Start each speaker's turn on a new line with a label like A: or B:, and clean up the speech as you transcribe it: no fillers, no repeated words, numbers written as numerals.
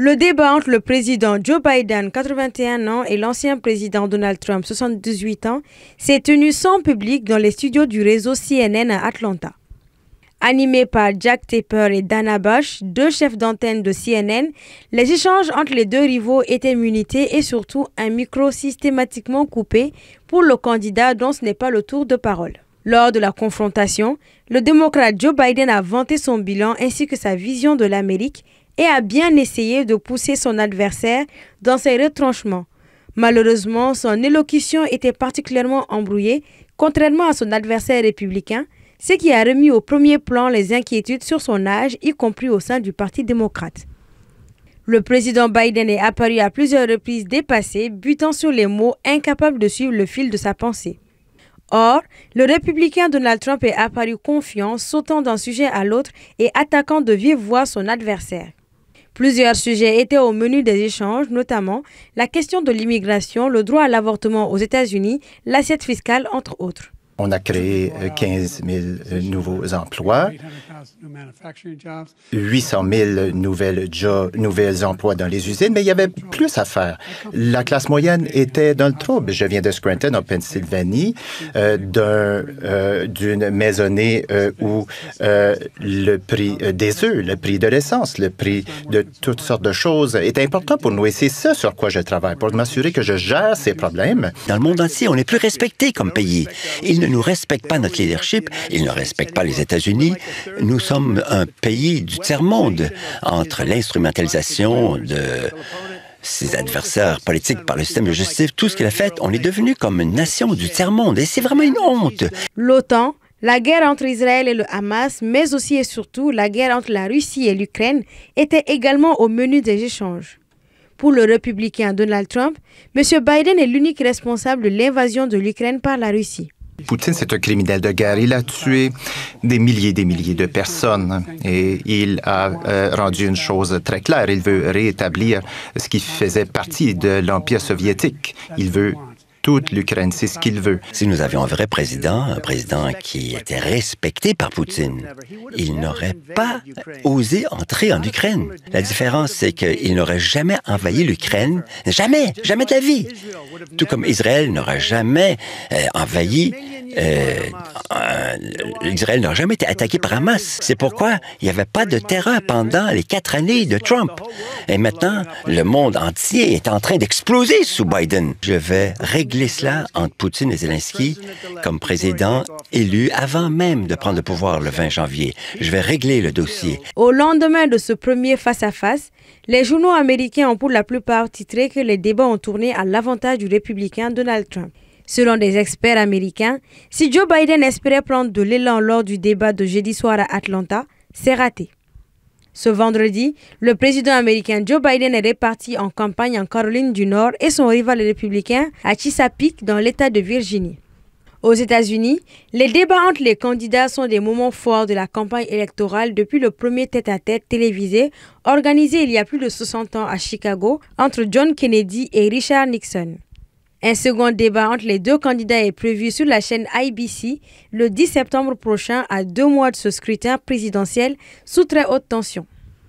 A: Le débat entre le président Joe Biden, 81 ans, et l'ancien président Donald Trump, 78 ans, s'est tenu sans public dans les studios du réseau CNN à Atlanta. Animés par Jack Tapper et Dana Bush, deux chefs d'antenne de CNN, les échanges entre les deux rivaux étaient munités et surtout un micro systématiquement coupé pour le candidat dont ce n'est pas le tour de parole. Lors de la confrontation, le démocrate Joe Biden a vanté son bilan ainsi que sa vision de l'Amérique et a bien essayé de pousser son adversaire dans ses retranchements. Malheureusement, son élocution était particulièrement embrouillée, contrairement à son adversaire républicain, ce qui a remis au premier plan les inquiétudes sur son âge, y compris au sein du Parti démocrate. Le président Biden est apparu à plusieurs reprises dépassé, butant sur les mots, incapable de suivre le fil de sa pensée. Or, le républicain Donald Trump est apparu confiant, sautant d'un sujet à l'autre et attaquant de vive voix son adversaire. Plusieurs sujets étaient au menu des échanges, notamment la question de l'immigration, le droit à l'avortement aux États-Unis, l'assiette fiscale, entre autres.
B: On a créé 15 000 nouveaux emplois, 800 000 nouvelles emplois dans les usines, mais il y avait plus à faire. La classe moyenne était dans le trouble. Je viens de Scranton, en Pennsylvanie, d'une maisonnée où le prix des œufs, le prix de l'essence, le prix de toutes sortes de choses est important pour nous. Et c'est ça sur quoi je travaille, pour m'assurer que je gère ces problèmes.
C: Dans le monde entier, on est plus respecté comme pays. Ils ne nous respectent pas notre leadership, ils ne respectent pas les États-Unis. Nous sommes un pays du tiers-monde. Entre l'instrumentalisation de ses adversaires politiques par le système de justice, tout ce qu'il a fait, on est devenu comme une nation du tiers-monde. Et c'est vraiment une honte.
A: L'OTAN, la guerre entre Israël et le Hamas, mais aussi et surtout la guerre entre la Russie et l'Ukraine, étaient également au menu des échanges. Pour le républicain Donald Trump, M. Biden est l'unique responsable de l'invasion de l'Ukraine par la Russie.
B: Poutine, c'est un criminel de guerre. Il a tué des milliers de personnes et il a rendu une chose très claire. Il veut rétablir ce qui faisait partie de l'Empire soviétique. Il veut toute l'Ukraine, c'est ce qu'il veut.
C: Si nous avions un vrai président, un président qui était respecté par Poutine, il n'aurait pas osé entrer en Ukraine. La différence, c'est qu'il n'aurait jamais envahi l'Ukraine. Jamais, jamais de la vie. Tout comme Israël n'aurait jamais envahi. Israël n'a jamais été attaqué par Hamas. C'est pourquoi il n'y avait pas de terreur pendant les 4 années de Trump. Et maintenant, le monde entier est en train d'exploser sous Biden. Je vais régler cela entre Poutine et Zelensky comme président élu avant même de prendre le pouvoir le 20 janvier. Je vais régler le dossier.
A: Au lendemain de ce premier face-à-face, les journaux américains ont pour la plupart titré que les débats ont tourné à l'avantage du républicain Donald Trump. Selon des experts américains, si Joe Biden espérait prendre de l'élan lors du débat de jeudi soir à Atlanta, c'est raté. Ce vendredi, le président américain Joe Biden est reparti en campagne en Caroline du Nord et son rival républicain à Chesapeake dans l'État de Virginie. Aux États-Unis, les débats entre les candidats sont des moments forts de la campagne électorale depuis le premier tête-à-tête télévisé organisé il y a plus de 60 ans à Chicago entre John Kennedy et Richard Nixon. Un second débat entre les deux candidats est prévu sur la chaîne ABC le 10 septembre prochain à 2 mois de ce scrutin présidentiel sous très haute tension.